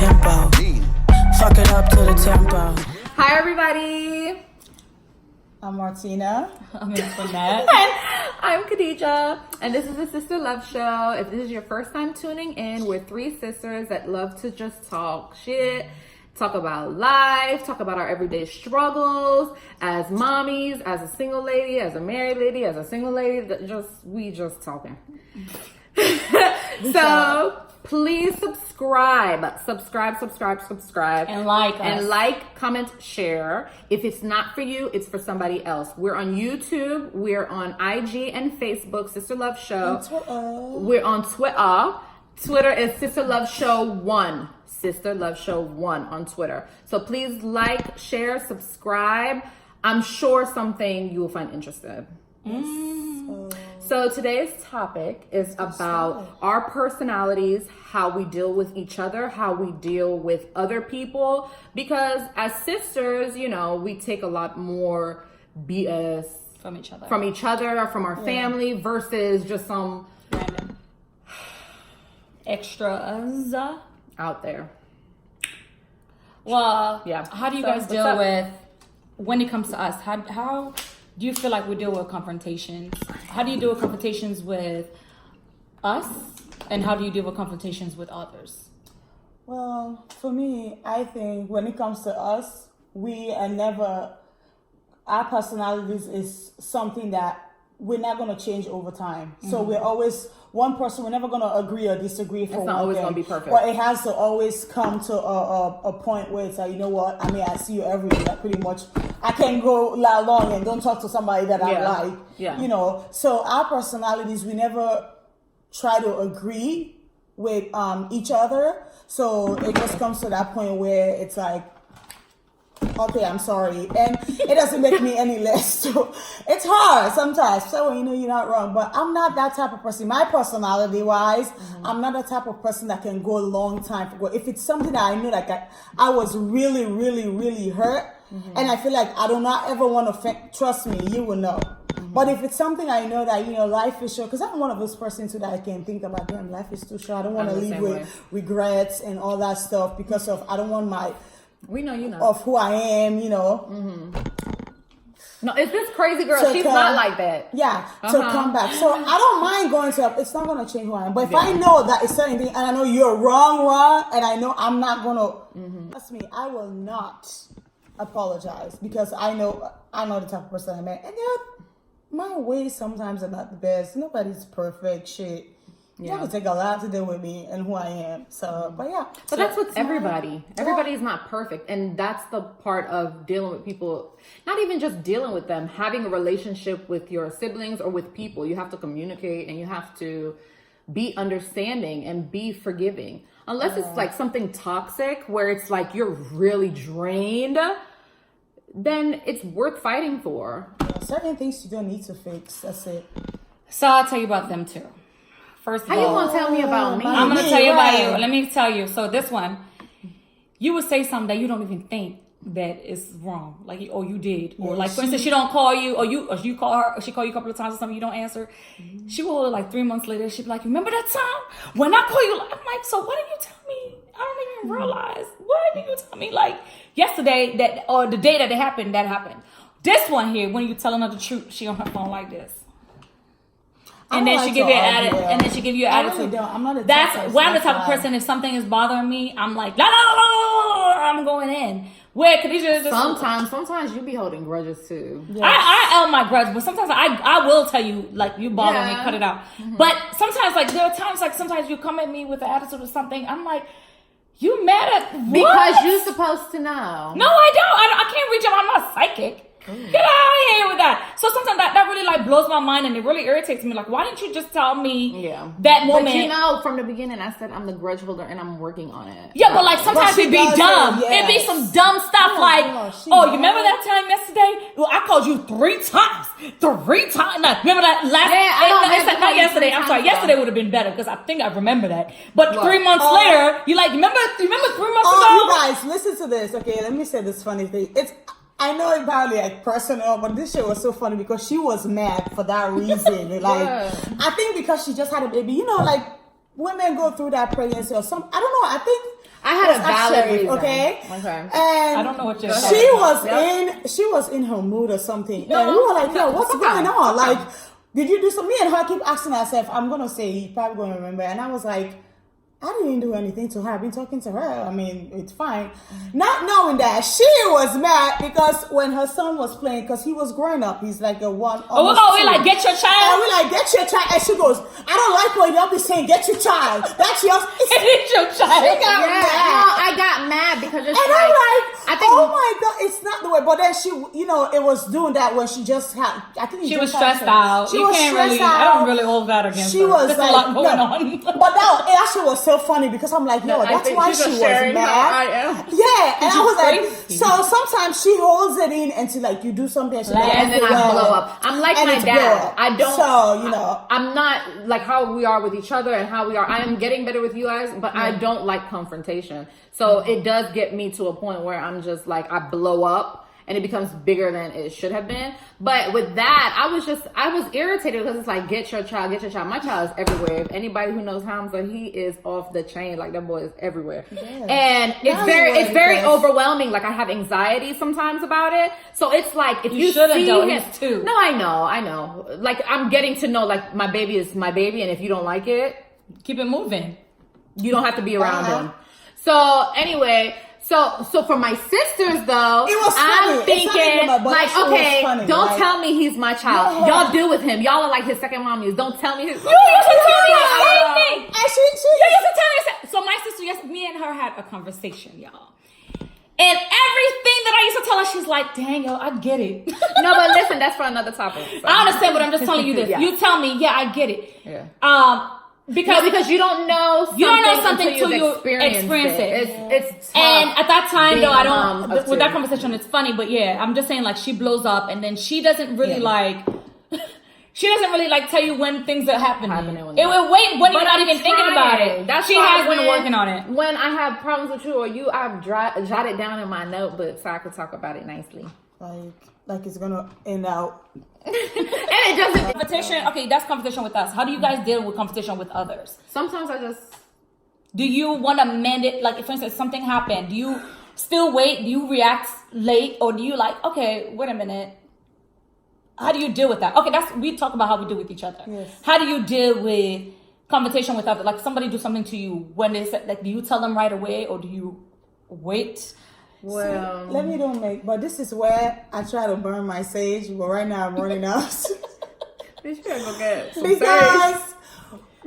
tempo. Fuck it up to the tempo. Hi, everybody. I'm Martina. I'm Antoinette. I'm Khadija, and this is the Sister Love Show. If this is your first time tuning in, we're three sisters that love to just talk shit, talk about life, talk about our everyday struggles as mommies, as a single lady, as a married lady, as a single lady. We just talking. So please subscribe, And like us. and like, comment, share. If it's not for you, it's for somebody else. We're on YouTube. We're on IG and Facebook, Sister Love Show. We're on Twitter. Twitter is Sister Love Show 1. Sister Love Show 1 on Twitter. So please like, share, subscribe. I'm sure something you will find interesting. So today's topic is about our personalities, how we deal with each other, how we deal with other people. Because as sisters, you know, we take a lot more BS From each other. or from our family versus just some Random. Extras. out there. Well, Yeah. how do you So, guys what's deal up? with, when it comes to us, how do you feel like we deal with confrontations? How do you deal with confrontations with us? And how do you deal with confrontations with others? Well, for me, I think when it comes to us, our personalities is something that we're not going to change over time. So we're always one person. We're never going to agree or disagree for It's one not always thing. gonna be perfect. But it has to always come to a point where it's like, you know what? I mean, I see you every day. Pretty much, I can't go that long and don't talk to somebody that I like. Yeah. You know, so our personalities, we never try to agree with each other. So it just comes to that point where it's like, okay, I'm sorry. And it doesn't make me any less. So it's hard sometimes. So, you know, you're not wrong. But I'm not that type of person. My personality-wise, I'm not the type of person that can go a long time. If it's something that I know, like I was really, really, really hurt, and I feel like I do not ever want to trust me, you will know. But if it's something I know that, you know, life is short, because I'm one of those persons too that I can think about, damn, life is too short. I don't want to I'm the live same with way. regrets and all that stuff because of, I don't want We know you know. of who I am, you know. No, it's this crazy girl. To She's come- not like that. Yeah, to come back. So I don't mind going to, it's not going to change who I am. But if I know that it's certain thing, and I know you're wrong, and I know I'm not going to, trust me, I will not apologize because I know the type of person I'm at. And my ways sometimes are not the best. Nobody's perfect, shit. You have to take a lot to deal with me and who I am. So, but yeah. But that's with It's everybody. Everybody is not perfect. And that's the part of dealing with people, not even just dealing with them, having a relationship with your siblings or with people. You have to communicate and you have to be understanding and be forgiving. Unless it's like something toxic where it's like you're really drained, then it's worth fighting for. Certain things you don't need to fix. That's it. So I'll tell you about them too. First of How you all, gonna tell me about me? I'm going to tell you about you. Right. Let me tell you. So this one, you would say something that you don't even think that is wrong. Like, oh, you did. Or like, for instance, she don't call you, or you call her, or she call you a couple of times or something, you don't answer. She will, like 3 months later, she'd be like, remember that time when I call you? I'm like, so what did you tell me? I don't even realize. What did you tell me? Like, yesterday, that or the day that it happened, that happened. This one here, when you telling her the truth, she on her phone like this. And then she give you an attitude. And then she give you an I attitude. really don't. I'm not a That's type of when I'm the type of person. person. If something is bothering me, I'm like, la la la la la, I'm going in. Where Khadija just Sometimes you be holding grudges too. I out my grudge, but sometimes I will tell you like you bother me, cut it out. But sometimes like there are times like sometimes you come at me with an attitude or something. I'm like, you mad at what? Because you're supposed to know. No, I don't. I can't reach out. I'm not psychic. Get out of here with that. So sometimes that really like blows my mind and it really irritates me. Like, why didn't you just tell me that moment? But you know, from the beginning, I said I'm the grudge holder and I'm working on it. Yeah, but like sometimes But she it be does dumb. it, yes. It be some dumb stuff like, she oh, does. you remember that time yesterday? Well, I called you 3 times. 3 times. No, remember that last? Yeah, I don't have to call not you yesterday. 3 I'm sorry. times, Yesterday though. would have been better because I think I remember that. But What? 3 months later, you like remember 3 months Oh, ago? you guys, listen to this. Okay, let me say this funny thing. I know it probably like personal, but this shit was so funny because she was mad for that reason. Like, I think because she just had a baby. You know, like women go through that pregnancy or some. I don't know. I had a valid reason. Okay. Okay. And I don't know what you're she saying. was in her mood or something. And we were like, yo, what's going on? Like, did you do something? Me and her keep asking ourselves, I'm gonna say you're probably gonna remember. And I was like, I didn't do anything to her. I've been talking to her. I mean, it's fine. Not knowing that she was mad because when her son was playing, because he was growing up, he's like a one. We're like, get your And child. we're like, get your child. And she goes, I don't like what y'all be saying, get your child. That's yours. Get your She child. got Yeah, mad. no, I got mad because it's And like, I'm like, I think oh my God, it's not the way. But then she, it was doing that when she just had, I think She was stressed out. She You was can't stressed really, I out. don't really hold that against She her. was There's like, a lot going no. on. But that actually was so funny because I'm like, yo, I that's think why she's she just was sharing how I mad. am. Yeah, and I was crazy. like, so sometimes she holds it in until like you do something and she Like, like, and then okay, I well, blow up. I'm like and my it's dad. blow up. I don't. So I'm not like how we are with each other and how we are. I am getting better with you guys, but I don't like confrontation. So it does get me to a point where I'm just like I blow up. And it becomes bigger than it should have been. But with that, I was irritated because it's like, get your child. My child is everywhere. If anybody who knows Hamza, he is off the chain. Like that boy is everywhere. Yeah. And it's very overwhelming. Like I have anxiety sometimes about it. So it's like, if you shouldn't see though, him, he's two. No, I know. Like I'm getting to know, like my baby is my baby. And if you don't like it, Keep it moving. you don't have to be around him. So anyway, so for my sisters though, It was funny. I'm It's not thinking even about- but like, that shit was okay, funny, don't like- tell me he's my child. Yeah. Y'all deal with him. Y'all are like his second mommies. Don't tell me his. You used to tell me the same thing. And she You used to tell me the same. So my sister, yes, me and her had a conversation, y'all. And everything that I used to tell her, she's like, dang, yo, I get it. No, but listen, that's for another topic. So. I understand, but I'm just telling you this. Yeah. You tell me, yeah, I get it. Yeah. Because you don't know something, You don't know something until till you've you experienced experience it. It's tough. And at that time, though, being I a mom don't. of With that two. conversation, it's funny, but yeah, I'm just saying, like, she blows up, and then she doesn't really like. She doesn't really like tell you when things are happening. when It will wait when you're But not I'm even thinking about trying. it. That's She why has been when- working on it. When I have problems with you or you, I've jotted down in my notebook so I could talk about it nicely. like it's gonna end out. And it doesn't. Competition. Okay, that's competition with us. How do you guys deal with competition with others? Sometimes I just. Do you want to mend it? Like, if, for instance, something happened, do you still wait? Do you react late, or do you like, okay, wait a minute? How do you deal with that? Okay, we talk about how we deal with each other. Yes. How do you deal with confrontation with others? Like, somebody do something to you, when they say, like, do you tell them right away, or do you wait? Well, Let me don't make, but this is where I try to burn my sage, but right now I'm running out. you gotta go get some Because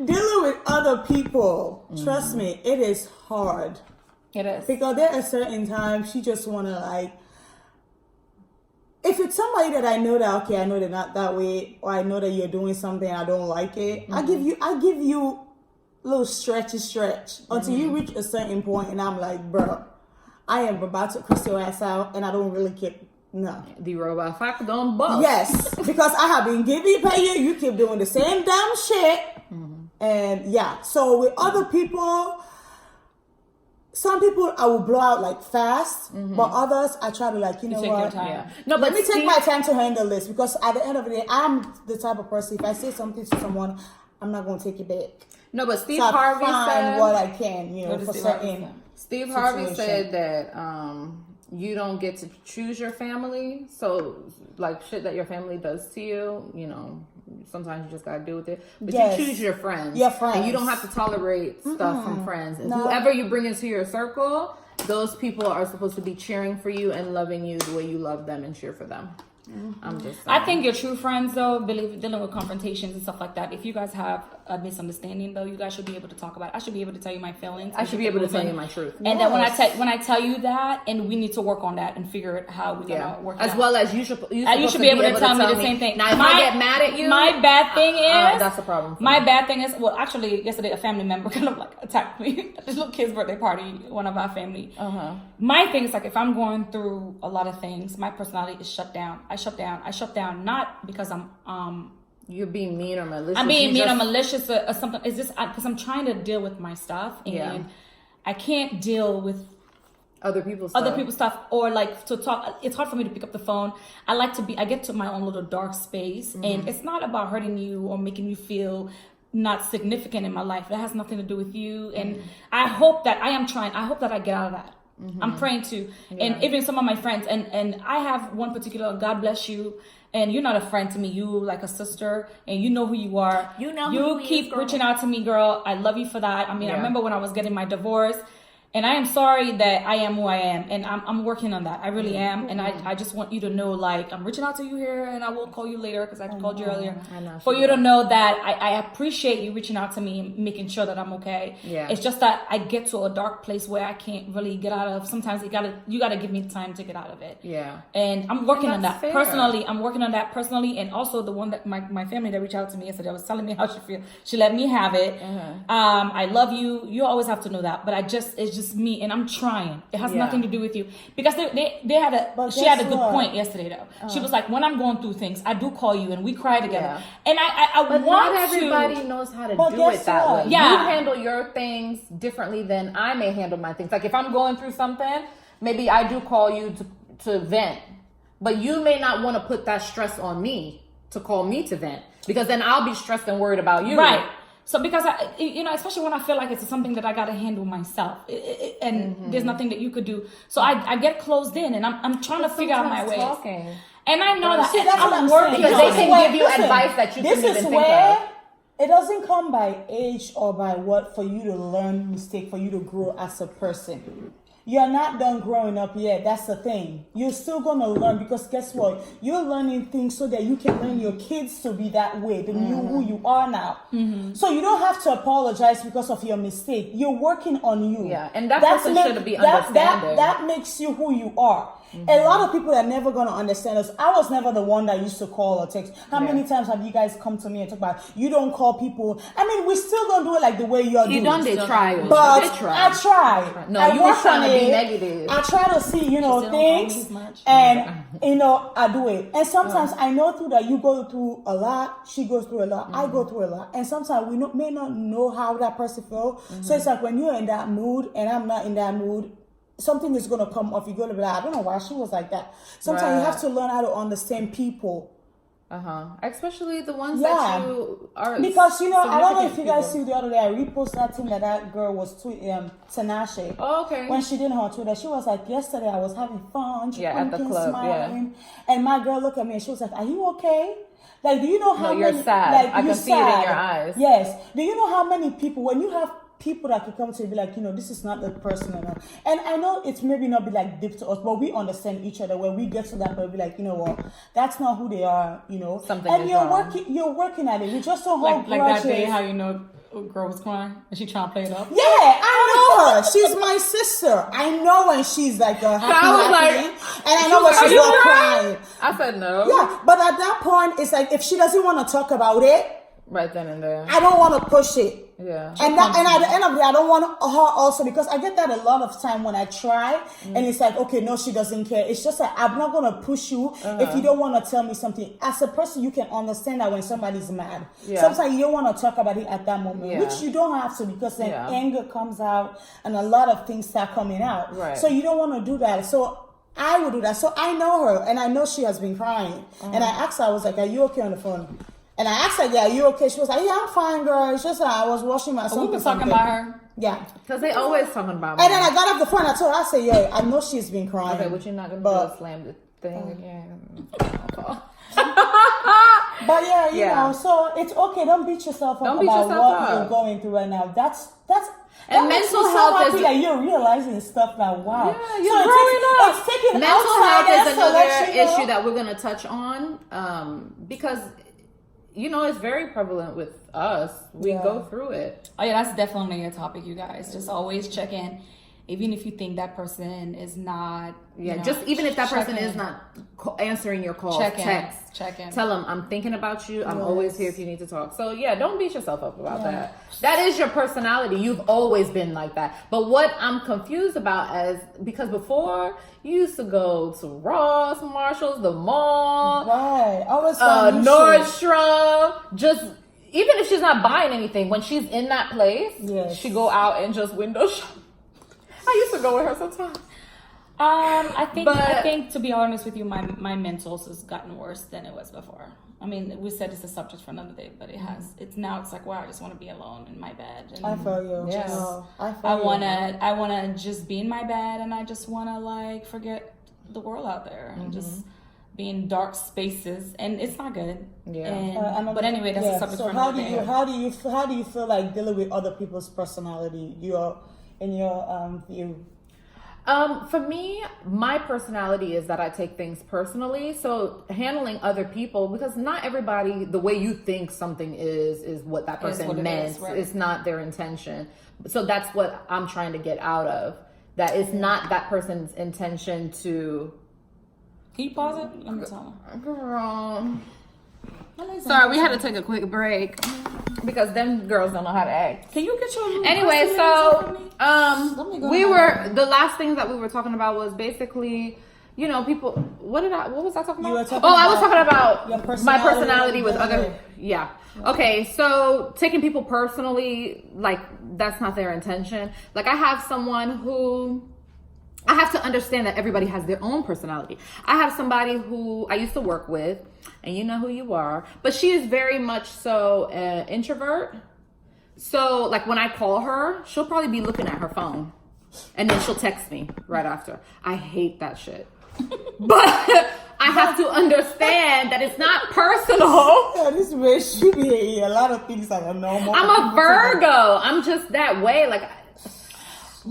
dealing with other people, trust me, it is hard. It is. Because there are certain times you just want to like, if it's somebody that I know that, okay, I know they're not that way, or I know that you're doing something, I don't like it, I give you a little stretch until you reach a certain point and I'm like, bro, I am about to cuss your ass out and I don't really care. No. The robot fuck don't bust. Yes, because I have been paying you keep doing the same damn shit. And yeah, so with other people, some people I will blow out like fast, but others I try to like, you know take your what? time. Yeah. No, Let but me take my time to handle this, because at the end of the day, I'm the type of person, if I say something to someone, I'm not going to take it back. No, but Steve So I Harvey find said what I can, What for does Steve Harvey certain. say? Steve Harvey situation. said that you don't get to choose your family. So, like, shit that your family does to you, you know, sometimes you just gotta deal with it. But Yes. you choose your friends. Your friends. And you don't have to tolerate stuff from friends. And No. whoever you bring into your circle, those people are supposed to be cheering for you and loving you the way you love them and cheer for them. I'm just saying. I think your true friends, though, dealing with confrontations and stuff like that, if you guys have a misunderstanding, though, you guys should be able to talk about it. I should be able to tell you my feelings. I should be able to tell you my truth. And then when Yes. I tell you that, and we need to work on that and figure out how we're gonna work it As out. well as you should be able to tell me the same thing. Now, if I get mad at you, my bad thing is that's a problem. For My me. bad thing is, well, actually, yesterday a family member kind of like attacked me at this little kid's birthday party. One of our family. My thing is like, if I'm going through a lot of things, my personality is shut down. I shut down, not because You're being mean or malicious. I'm being You mean just- or malicious or something. It's just because I'm trying to deal with my stuff, and Yeah. I can't deal with other people's stuff, or like to talk. It's hard for me to pick up the phone. I get to my own little dark space, and it's not about hurting you or making you feel not significant in my life. That has nothing to do with you. And I hope that I hope that I get out of that. I'm praying to. And even some of my friends, and I have one particular, God bless you. And you're not a friend to me. You like a sister, and you know who you are. You know who you he keep is, girl. reaching out to me, girl. I love you for that. I mean, I remember when I was getting my divorce, and I am sorry that I am who I am, and I'm working on that. I really am, and I just want you to know, like, I'm reaching out to you here, and I will call you later because I called you earlier. I know, For you to know that I appreciate you reaching out to me and making sure that I'm okay. Yeah. It's just that I get to a dark place where I can't really get out of. Sometimes you gotta give me time to get out of it. Yeah. And I'm working on that's that fair. personally. I'm working on that personally, and also the one that my family that reached out to me yesterday was telling me how she feels. She let me have it. I love you. You always have to know that. But it's just me, and I'm trying. It has nothing to do with you because she had a good point yesterday though. She was like, when I'm going through things, I do call you and we cry together. And I But want not everybody to. knows how to But do guess it that what? way. Yeah. You handle your things differently than I may handle my things. Like if I'm going through something, maybe I do call you to vent. But you may not want to put that stress on me to call me to vent. Because then I'll be stressed and worried about you. Right. So because especially when I feel like it's something that I got to handle myself, and there's nothing that you could do. So I get closed in, and I'm trying to figure out my ways. Talking. And I know that See, that's what I'm working saying. Because they This is can where- give you advice that you this couldn't is even think where of. it doesn't come by age or by what for you to learn mistake, for you to grow as a person. You're not done growing up yet. That's the thing. You're still gonna learn because guess what? You're learning things so that you can learn your kids to be that way, to you who you are now. So you don't have to apologize because of your mistake. You're working on you. Yeah, and that person should be understanding. That makes you who you are. A lot of people are never going to understand us. I was never the one that used to call or text. How many times have you guys come to me and talk about you don't call people? I mean, we still don't do it like the way you're doing. You done they try. But They try. I try. No, I you were work trying on to be it. negative. I try to see, still don't call me things, as much. and I do it. And sometimes I know through that you go through a lot. She goes through a lot. I go through a lot. And sometimes we may not know how that person feels. So it's like when you're in that mood and I'm not in that mood, something is going to come off. You're going to be like, I don't know why she was like that. Sometimes you have to learn how to understand people. Especially the ones Yeah. that you are. Because, I don't know if you significant guys people. see the other day, I reposted that thing that girl was tweeting, Tinashe. Oh, okay. When she did her Twitter, she was like, yesterday I was having fun, at the drinking, club, smiling. And my girl looked at me and she was like, are you okay? Like, do you know how No, you're many... sad. Like, I you're can see it in sad. your eyes. Yes. Do you know how many people, when you have people that could come to you and be like, this is not the person and I know it's maybe not be like deep to us, but we understand each other when we get to that point, be like, you know what, that's not who they are, Something and is you're wrong. you're working at it. You just don't hold like grudges. that day, how a girl was crying and she trying to play it up. Yeah, I know her. She's my sister. I know when she's like a happy, I was like, and I know when she's not crying. I said no. Yeah, but at that point, it's like if she doesn't want to talk about it, Right then and there. I don't want to push it. Yeah. And at the end of the day, I don't want her also, because I get that a lot of time when I try and it's like, okay, no, she doesn't care. It's just that I'm not going to push you if you don't want to tell me something. As a person, you can understand that when somebody's mad. Yeah. Sometimes you don't want to talk about it at that moment, Yeah. which you don't have to, because then Yeah. anger comes out and a lot of things start coming out. Right. So you don't want to do that. So I would do that. So I know her and I know she has been crying. And I asked her, I was like, are you okay on the phone? And I asked her, yeah, are you okay? She was like, yeah, I'm fine, girl. It's just that I was washing my son. We were talking about her. Yeah. Because they always talking about me. And then I got off the phone. I told her, I said, yeah, I know she's been crying. Okay, but you're not going to But- do a slam the thing again. But yeah, you Yeah. know, so it's okay. Don't beat yourself up Don't beat about yourself what up. you're going through right now. That And makes mental me so health happy is- that you're realizing stuff now. Wow. Yeah, you're so growing up. It's taking Mental health outsiders is to let another you know. issue that we're going to touch on because, it's very prevalent with us. We Yeah. go through it. Oh yeah, that's definitely a topic, you guys. Just always check in, even if you think that person is not. Just even if that check person in. is not answering your calls, Check in. text. Check in. Tell them, I'm thinking about you. I'm always here if you need to talk. So yeah, don't beat yourself up about Yeah. that. That is your personality. You've always been like that. But what I'm confused about because before you used to go to Ross, Marshalls, the mall, Right. Always find new shit. Nordstrom, just even if she's not buying anything, when she's in that place, Yes. she go out and just window shop. I used to go with her sometimes. I think But- to be honest with you, my mentals has gotten worse than it was before. I mean, we said it's a subject for another day, but it has. It's like, wow, I just want to be alone in my bed. And I feel you. Yes. No, I feel I you. wanna just be in my bed, and I just wanna like forget the world out there and just be in dark spaces, and it's not good. Yeah. And, but anyway, that's a subject So for how another do day. how do you feel like dealing with other people's personality? In your view. For me, my personality is that I take things personally. So handling other people, because not everybody, the way you think something is what that person what it meant. is, right. It's not their intention. So that's what I'm trying to get out of. That it's not that person's intention to. Can you pause it? Let me tell her. Girl. Sorry, we had to take a quick break because them girls don't know how to act. Can you get your Anyway, Let me go we ahead. were the last thing that we were talking about was basically, you know, people. What was I talking about? You were talking I was talking about about your my personality with personality. other. Yeah. Okay, so taking people personally, like that's not their intention. Like I have someone who. I have to understand that everybody has their own personality. I have somebody who I used to work with, and you know who you are, but she is very much so introvert. So like when I call her, she'll probably be looking at her phone and then she'll text me right after. I hate that shit. But I have to understand that it's not personal. Yeah, this way she be a lot of things that are normal. I'm a Virgo. I'm just that way. Like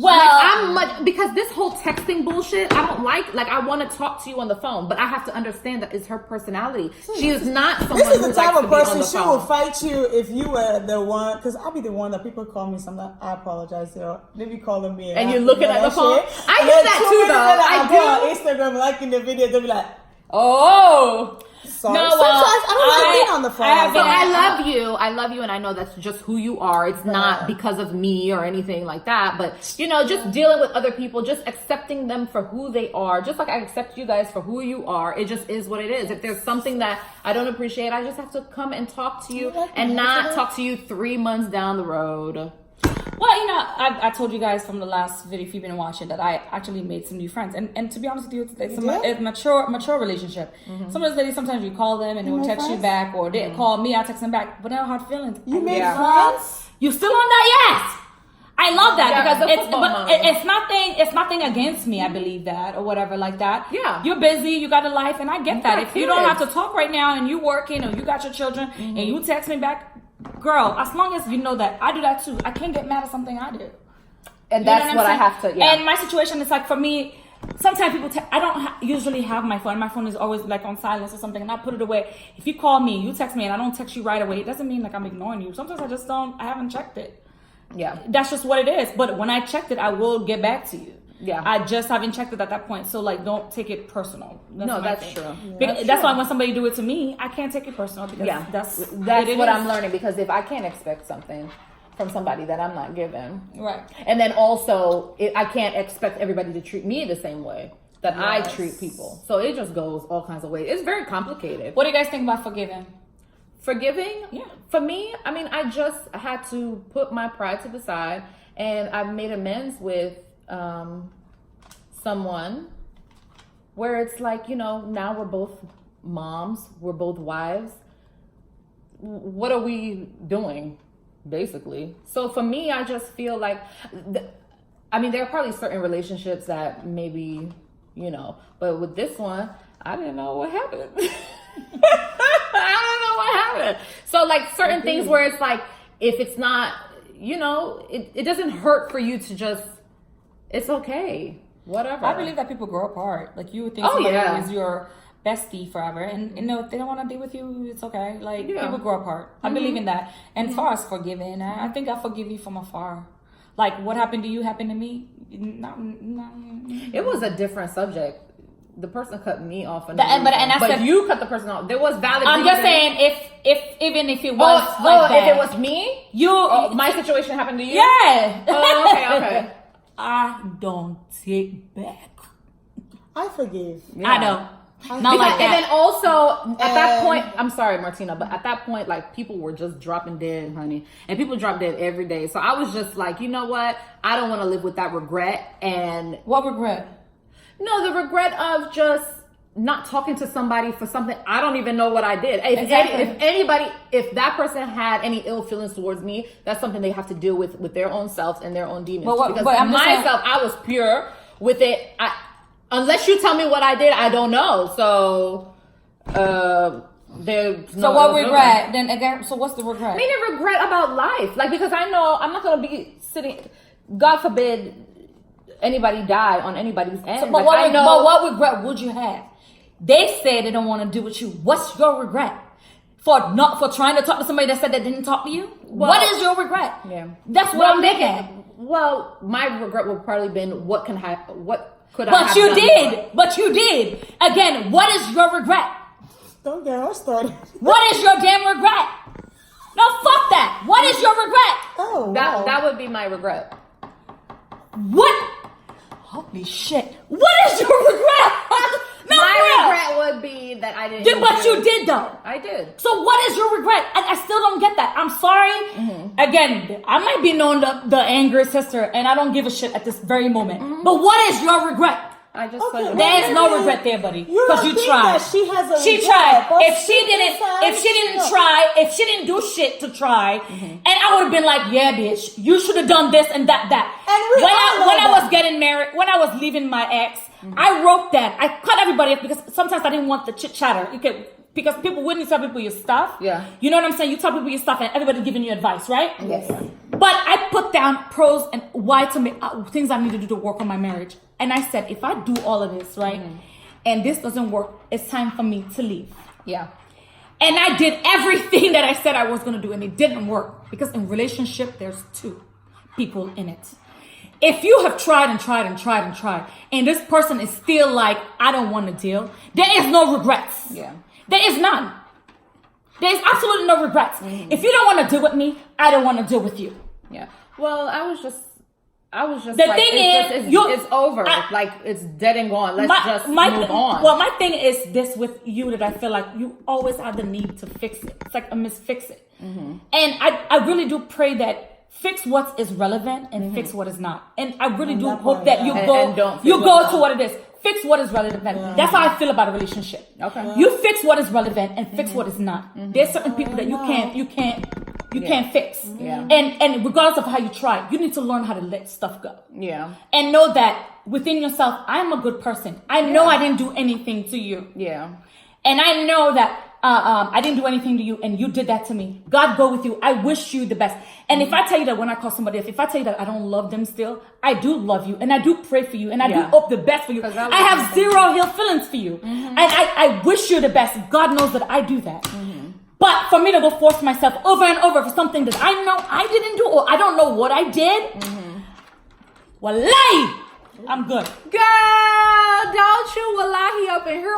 I'm because this whole texting bullshit, I don't like I want to talk to you on the phone, but I have to understand that it's her personality. She is not someone This is who the type likes of to be on person the she phone. will fight you if you were the one. Because I'll be the one that people call me sometimes. I apologize, yo. They be calling me, And I you're looking forget at the that phone? shit. I And do then that 2 too, minutes though. later, I I go on Instagram liking the video. They'll be like, Oh. sorry. No, Sometimes I don't like being on the phone. I have So been- I love you, and I know that's just who you are. It's not because of me or anything like that, but you know, just dealing with other people, just accepting them for who they are, just like I accept you guys for who you are. It just is what it is. If there's something that I don't appreciate, I just have to come and talk to you and not talk to you 3 months down the road. Well, you know, I told you guys from the last video, if you've been watching, that I actually made some new friends. And to be honest with you, it's a mature relationship. Some of those ladies, sometimes you call them and they will made text you friends? back, or they call me, I text them back. But I don't have feelings. You made Yeah. friends? You still on that? Yes. I love that Yeah, because the it's football but mom. it's nothing against me. I believe that or whatever like that. Yeah. You're busy, you got a life, and I get that. got If you don't have kids. to talk right now and you working or you got your children and you text me back, girl, as long as you know that I do that too. I can't get mad at something I do. And You know that's I'm what I saying? have to. Yeah. And my situation is like for me, sometimes people, I don't usually have my phone. My phone is always like on silence or something, and I put it away. If you call me, you text me, and I don't text you right away, it doesn't mean like I'm ignoring you. Sometimes I just don't. I haven't checked it. Yeah. That's just what it is. But when I checked it, I will get back to you. Yeah. I just haven't checked it at that point. So like, don't take it personal. No, my that's thing. true. That's why when somebody do it to me, I can't take it personal because Yeah, that's that's it what is. I'm learning, because if I can't expect something from somebody that I'm not given, Right. and then also I can't expect everybody to treat me the same way that I treat people. So it just goes all kinds of ways. It's very complicated. What do you guys think about forgiving? Forgiving, Yeah. for me, I mean, I just had to put my pride to the side, and I've made amends with someone where it's like, you know, now we're both moms, we're both wives. What are we doing, basically? So for me, I just feel like, I mean, there are probably certain relationships that maybe, you know, but with this one, I didn't know what happened. I don't know what happened. So like certain things where it's like, if it's not, you know, it doesn't hurt for you to just, it's okay, whatever. I believe that people grow apart. Like you would think Oh, somebody yeah. is your bestie forever, and you know if they don't want to deal with you, it's okay. Like Yeah. people grow apart. I believe in that. And as far as forgiving, I think I forgive you from afar. Like what happened to you happened to me. It was a different subject. The person cut me off, And I but said- you cut the person off. There was valid. I'm just reason. saying if even if it was like that, if it was me, you my situation happened to you. yeah. Oh, okay. I don't take back. I forgive. I don't. Not Because, like and then that. also at that And- point, I'm sorry, Martina, but at that point, like people were just dropping dead, honey, and people drop dead every day. So I was just like, you know what? I don't want to live with that regret. And What regret? No, the regret of just not talking to somebody for something I don't even know what I did. If that person had any ill feelings towards me, that's something they have to deal with their own selves and their own demons. Because I was pure with it. Unless you tell me what I did, I don't know. So, there's no. So what regret? Then again, so what's the regret? Meaning regret about life, like, because I know I'm not gonna be sitting. God forbid anybody die on anybody's end. So, but what regret would you have? They said they don't want to do with you. What's your regret for trying to talk to somebody that said they didn't talk to you? What is your regret? Yeah, that's what I'm thinking. Well, my regret would probably been what could I have done? But you did. Again, what is your regret? Don't get us started. What is your damn regret? No, fuck that. What is your regret? Oh, that would be my regret. What? Holy shit. What is your regret? No, my regret would be that I didn't. But you did though. I did. So what is your regret? I still don't get that. I'm sorry. Mm-hmm. Again, I might be known the angry sister, and I don't give a shit at this very moment. Mm-hmm. But what is your regret? I just there is no regret there, buddy, because you tried. She has a she tried. If she didn't do shit to try, and I would have been like, yeah, bitch, you should have done this and that. And when I was getting married, when I was leaving my ex, I wrote that. I cut everybody up because sometimes I didn't want the chit chatter. Because people wouldn't tell people your stuff. Yeah. You know what I'm saying? You tell people your stuff and everybody's giving you advice, right? Yes. But I put down pros and why to make things I need to do to work on my marriage. And I said, if I do all of this, right, and this doesn't work, it's time for me to leave. Yeah. And I did everything that I said I was going to do, and it didn't work. Because in relationship, there's two people in it. If you have tried and tried and tried and tried, and this person is still like, I don't want to deal, there is no regrets. Yeah. There is none. There is absolutely no regrets. If you don't want to deal with me, I don't want to deal with you. Yeah. Well, I was just the like, thing it's over. Like, it's dead and gone. Let's just move on. Well, my thing is this with you, that I feel like you always have the need to fix it. It's like a misfix it. And I really do pray that fix what is relevant and fix what is not. And I really do hope that you go to what it is. Fix what is relevant. Yeah. That's how I feel about a relationship. Okay. Yeah. You fix what is relevant and fix what is not. There's certain people that you can't fix. Yeah. And regardless of how you try, you need to learn how to let stuff go. Yeah. And know that within yourself, I'm a good person. I know I didn't do anything to you. Yeah. And I know that I didn't do anything to you and you did that to me. God go with you. I wish you the best. And if I tell you that when I call somebody, if I tell you that I don't love them still, I do love you and I do pray for you and I do hope the best for you. I have zero ill feelings for you. And I wish you the best. God knows that I do that. But for me to go force myself over and over for something that I know I didn't do or I don't know what I did, wallahi, I'm good. Girl, don't you wallahi up in here.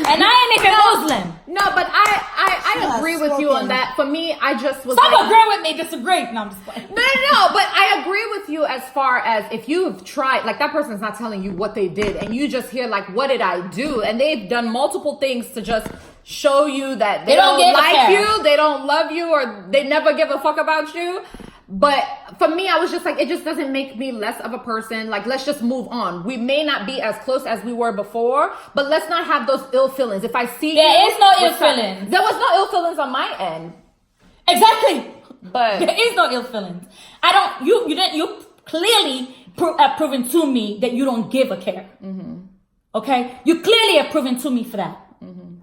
And I ain't even Muslim. No, but I agree with you on that. For me, I just was Stop agreeing with me, disagree. No, I'm just playing. No, but I agree with you as far as if you've tried, like that person's not telling you what they did and you just hear like, what did I do? And they've done multiple things to just show you that they don't like you, they don't love you, or they never give a fuck about you. But for me, I was just like, it just doesn't make me less of a person. Like, let's just move on. We may not be as close as we were before, but let's not have those ill feelings. If I see there is no ill feelings. There was no ill feelings on my end. Exactly. But there is no ill feelings. You clearly have proven to me that you don't give a care. Okay? You clearly have proven to me for that.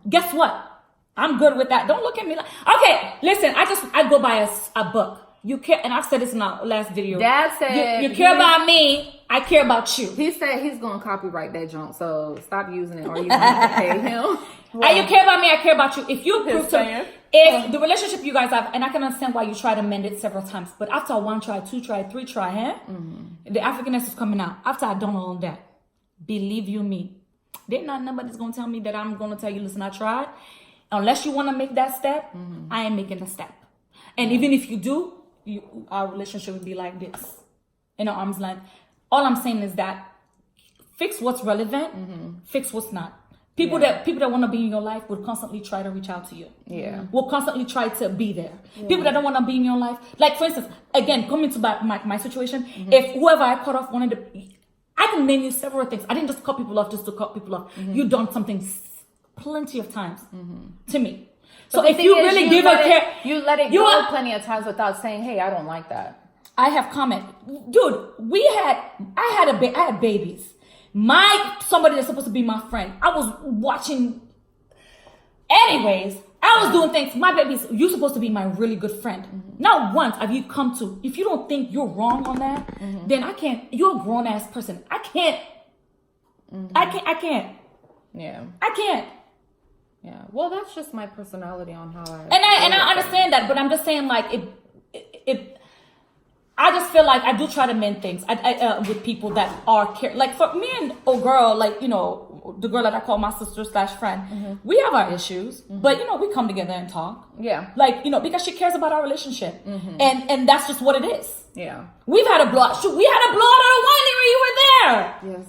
Guess what? I'm good with that. Don't look at me like, okay, listen, I go by a book. You care, and I've said this in our last video. Dad said you care about me, I care about you. He said he's gonna copyright that junk, so stop using it or you have to pay him. And you care about me, I care about you. If you prove to if the relationship you guys have, and I can understand why you tried to mend it several times, but after 1 try, 2 try, 3 try, the Africanness is coming out. After I done all of that, believe you me, there's not nobody's gonna tell me that I'm gonna tell you, listen, I tried. Unless you want to make that step, I ain't making the step. And even if you do, our relationship would be like this, in an arm's length. All I'm saying is that fix what's relevant, fix what's not. People that want to be in your life would constantly try to reach out to you. Yeah, will constantly try to be there. People that don't want to be in your life, like for instance, again coming to my situation, if whoever I cut off wanted to, I can name you several things. I didn't just cut people off just to cut people off. You've done something plenty of times to me. So if you really give a care, you let it go plenty of times without saying, "Hey, I don't like that." I have comment, dude. I had babies. Somebody that's supposed to be my friend. I was watching. Anyways, I was doing things. My babies, you're supposed to be my really good friend. Not once have you come to. If you don't think you're wrong on that, then I can't. You're a grown ass person. I can't. I can't. Yeah. I can't. Yeah. Well, that's just my personality on how I. And I understand that, but I'm just saying, like, I just feel like I do try to mend things with people that are like for me and girl, like, you know, the girl that I call my sister / friend. We have our issues, but you know, we come together and talk. Yeah. Like, you know, because she cares about our relationship, and that's just what it is. Yeah. We've had a blowout. We had a blowout at a winery. You were there. Yes.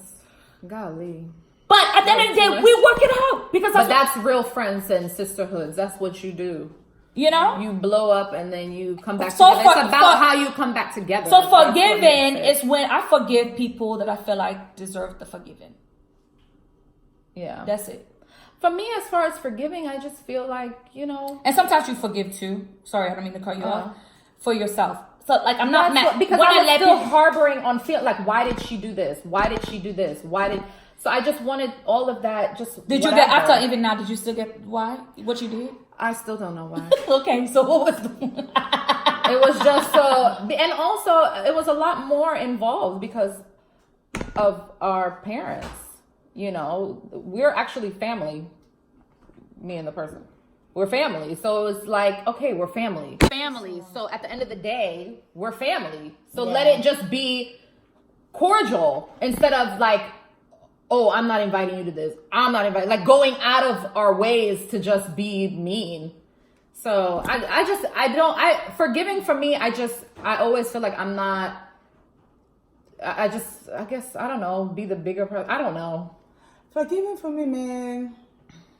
Golly. But at the end of the day, we work it out because that's real friends and sisterhoods. That's what you do. You know, you blow up and then you come back together. It's about how you come back together. So forgiving is when I forgive people that I feel like deserve the forgiving. Yeah, that's it. For me, as far as forgiving, I just feel like, you know. And sometimes you forgive too. Sorry, I don't mean to cut you off. For yourself. So like I'm not mad because I was still harboring on feel like, why did she do this? Why did she do this? So I just wanted all of that. Did you get after even now? Did you still get why? What you did? I still don't know why. Okay, so what was it was just so, and also it was a lot more involved because of our parents. You know, we're actually family. Me and the person, we're family. So it was like, okay, we're family. So at the end of the day, we're family. So let it just be cordial instead of like, oh, I'm not inviting you to this. I'm not inviting, like going out of our ways to just be mean. So forgiving for me, I always feel like I'm not, I guess, I don't know, be the bigger person. I don't know. Forgiving for me, man,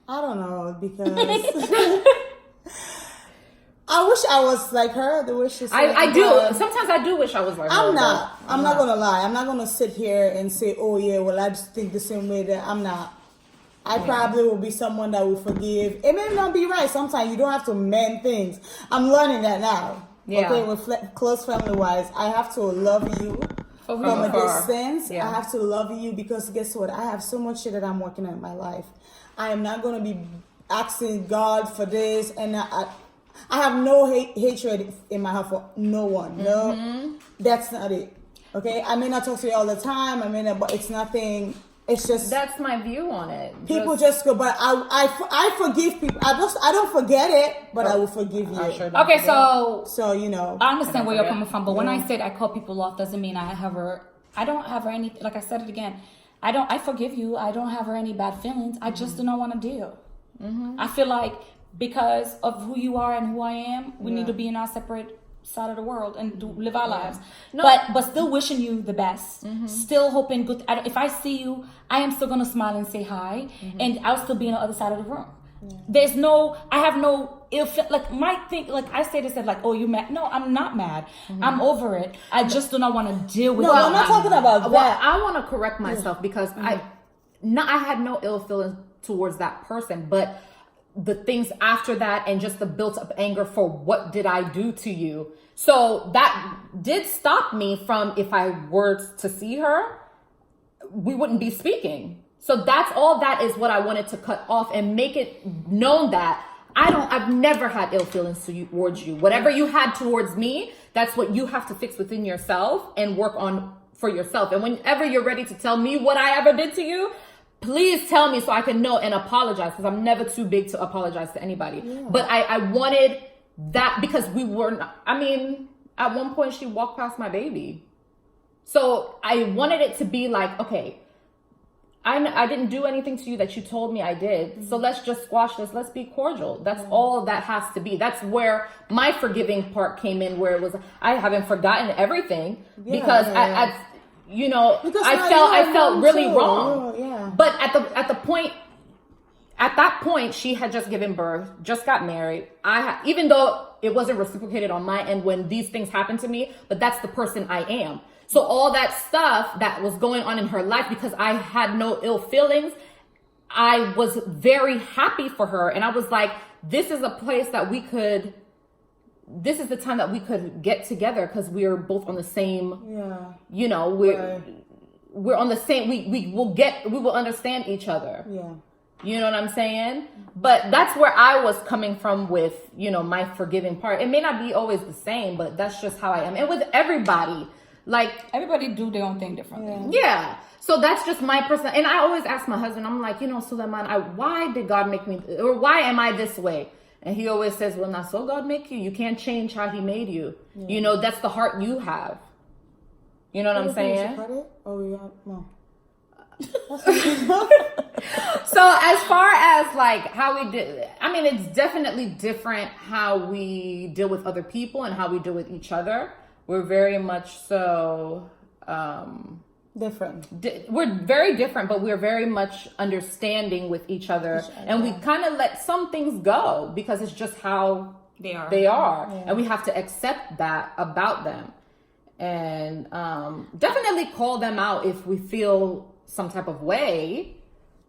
I don't know, because I wish I was like her, the way she said. I do. Sometimes I do wish I was like her. I'm not. I'm not gonna lie. I'm not gonna sit here and say, "Oh yeah, well I just think the same way." That I'm not. I probably will be someone that will forgive. It may not be right. Sometimes you don't have to mend things. I'm learning that now. Yeah. Okay, with close family wise, I have to love you from a distance. Yeah. I have to love you because guess what? I have so much shit that I'm working on in my life. I am not gonna be asking God for this, and I have no hatred in my heart for no one. No, that's not it. Okay, I may not talk to you all the time. But it's nothing. It's just that's my view on it. People just go, but I forgive people. I don't forget it, but I will forgive you. Okay, so you know, I understand where you're coming from, but when I said I cut people off, doesn't mean I don't have her any. Like I said it again, I forgive you. I don't have her any bad feelings. I just do not want to deal. I feel like because of who you are and who I am, we need to be in our separate side of the world and live our lives. No. But still wishing you the best. Still hoping good. If I see you, I am still gonna smile and say hi, and I'll still be on the other side of the room. There's I have no ill feel. Like my thing, like I say this, that like, oh, you mad? No, I'm not mad. I'm over it. I just do not want to deal with. No, I'm not talking about that. Well, I want to correct myself because I had no ill feelings towards that person, but the things after that and just the built up anger for what did I do to you. So that did stop me from, if I were to see her, we wouldn't be speaking. So that's all that is what I wanted to cut off and make it known that I've never had ill feelings towards you. Whatever you had towards me, that's what you have to fix within yourself and work on for yourself. And whenever you're ready to tell me what I ever did to you, please tell me so I can know and apologize, because I'm never too big to apologize to anybody. Yeah. But I wanted that because we weren't, at one point she walked past my baby. So I wanted it to be like, okay, I didn't do anything to you that you told me I did. So let's just squash this. Let's be cordial. That's all that has to be. That's where my forgiving part came in, where it was, I haven't forgotten everything because I I felt really wrong. Yeah. But at that point, she had just given birth, just got married. Even though it wasn't reciprocated on my end when these things happened to me, but that's the person I am. So all that stuff that was going on in her life, because I had no ill feelings, I was very happy for her. And I was like, this is a place that this is the time that we could get together, because we are both on the same, you know, we're on the same, we will understand each other. Yeah. You know what I'm saying? But that's where I was coming from with, you know, my forgiving part. It may not be always the same, but that's just how I am. And with everybody, like, everybody do their own thing differently. yeah. So that's just my person. And I always ask my husband, I'm like, you know, Suleiman, why did God make me, or why am I this way? And he always says, well, not so God make you. You can't change how he made you. You know, that's the heart you have. You know what I'm saying? Oh, yeah. No. So as far as like how we did, I mean, it's definitely different how we deal with other people and how we deal with each other. We're very much so different. We're very different, but we're very much understanding with each other, and we kind of let some things go because it's just how they are. Yeah. And we have to accept that about them, and definitely call them out if we feel some type of way.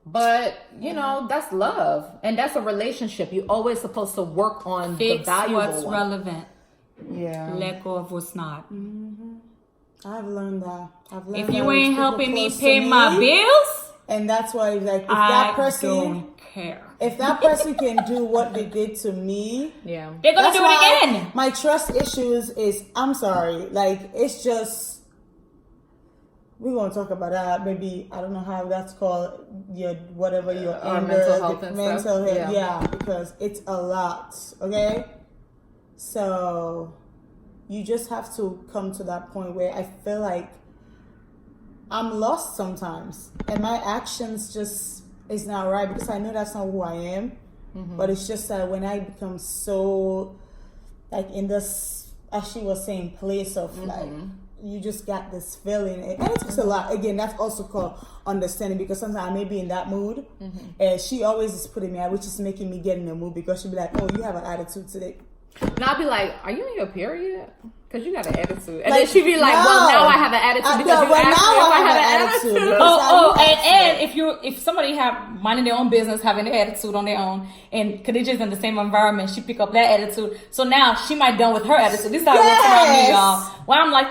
But you know, that's love, and that's a relationship. You're always supposed to work on the valuable what's one. relevant. Yeah. Let go of what's not. I've learned that. If you ain't helping me pay my bills, and that's why, like, if I that person don't care. If that person can do what they did to me, Yeah, they're gonna that's do why it again. My trust issues is, I'm sorry, like, it's just, we're gonna talk about that. Maybe, I don't know how that's called, your whatever, your anger, mental health and mental stuff. health, Yeah, because it's a lot. Okay, so you just have to come to that point where I feel like I'm lost sometimes, and my actions just is not right, because I know that's not who I am. But it's just that when I become so, like, in this, as she was saying, place of like, you just got this feeling, and it takes a lot. Again, that's also called understanding, because sometimes I may be in that mood, and she always is putting me out, which is making me get in the mood, because she'll be like, oh, you have an attitude today. and I'll be like, are you in your period? Because you got an attitude. And Like, then she'd be like, no. well, now I have an attitude because you asked me if I had an attitude. because And if somebody have minding their own business, having an attitude on their own, and Khadijah's in the same environment, she pick up that attitude. So now she might done with her attitude. This is how it works around me, y'all. Where I'm like,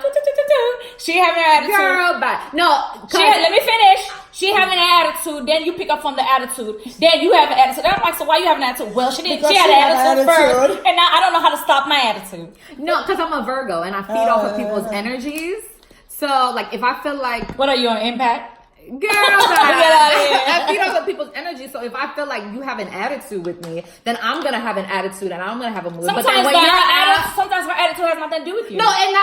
she having an attitude. Girl, but no, Let me finish. She having an attitude, then you pick up from the attitude, then you have an attitude. I'm like, so why you have an attitude? Well, she didn't. Because She had she had an attitude attitude. first, and now I don't know how to stop my attitude. no, because I'm a Virgo and I feed off of people's energies. So, like, if I feel like, What are you on impact? girl, Get out of here. I feed off of people's energy. So if I feel like you have an attitude with me, then I'm gonna have an attitude and I'm gonna have a mood. Sometimes but then when sometimes her attitude has nothing to do with you. no, and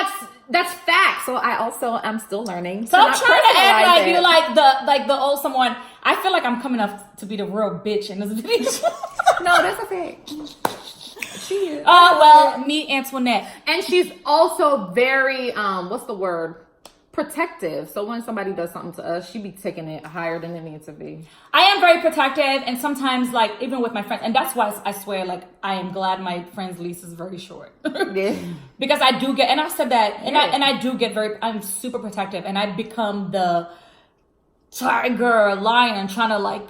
that's fact. So I also am still learning. So I'm not trying to act personalize like it. you like the old someone. I feel like I'm coming up to be the real bitch in this video. No, that's okay. She is. Oh well, me Antoinette. And she's also very what's the word? Protective. So when somebody does something to us, she be taking it higher than it needs to be. I am very protective, and sometimes like even with my friends, and that's why I swear like I am glad my friend's lease is very short. Yeah. Because I do get, and I've said that, and Yeah. I do get I'm super protective, and I become the tiger lion trying to like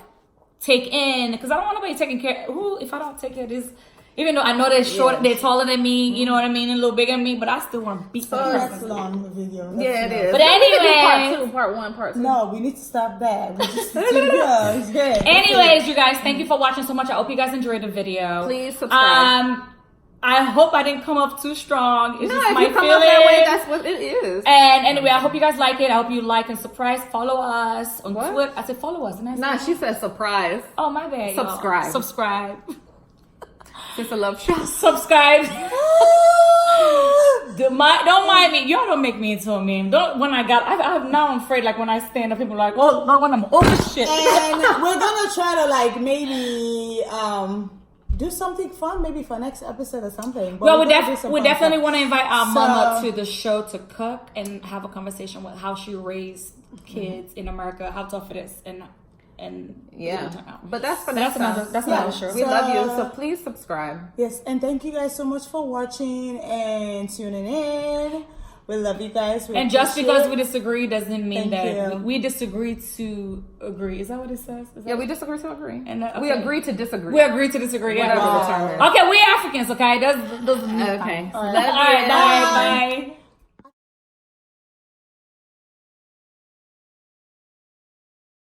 take in, because I don't want nobody taking care. Who if I don't take care of this? Even though I know they're short, they're taller than me, you know what I mean, and a little bigger than me, but I still want to beat them. that's long, the video. That's Yeah, it long. is. But We can do anyway- part 2, part 1, part 2. No, we need to stop that. We just need to go. It's good. Anyways, you guys, thank you for watching so much. I hope you guys enjoyed the video. Please subscribe. I hope I didn't come up too strong. It's No, just if my you come feeling. up that way, that's what it is. And anyway, I hope you guys like it. I hope you like and surprise. Follow us on What? Twitter. I said follow us. Didn't I say Nah, that? she said surprise. Oh, my bad. y'all. Subscribe. Subscribe. Sister Love Show. Subscribe. Don't mind me. Y'all don't make me into a meme. Now I'm afraid, like, when I stand up, people are like, oh, no, when I'm over shit. And we're gonna try to like maybe do something fun, maybe for next episode or something. But Well, we're we gonna do some fun definitely stuff. want to invite our So- mama to the show to cook and have a conversation with how she raised kids in America, how tough it is, and Yeah. it'll turn out. But that's for So next that's time. another show. We love you, so please subscribe. Yes, and thank you guys so much for watching and tuning in. We love you guys. And just because we disagree doesn't mean Thank that you. we disagree to agree. Is that what it says? Is that Yeah, we disagree to agree. And, We okay. agree to disagree. We agree to disagree. Yeah. Whatever the term is. Okay, we Africans, okay? Those Okay. All Love right. you. Bye.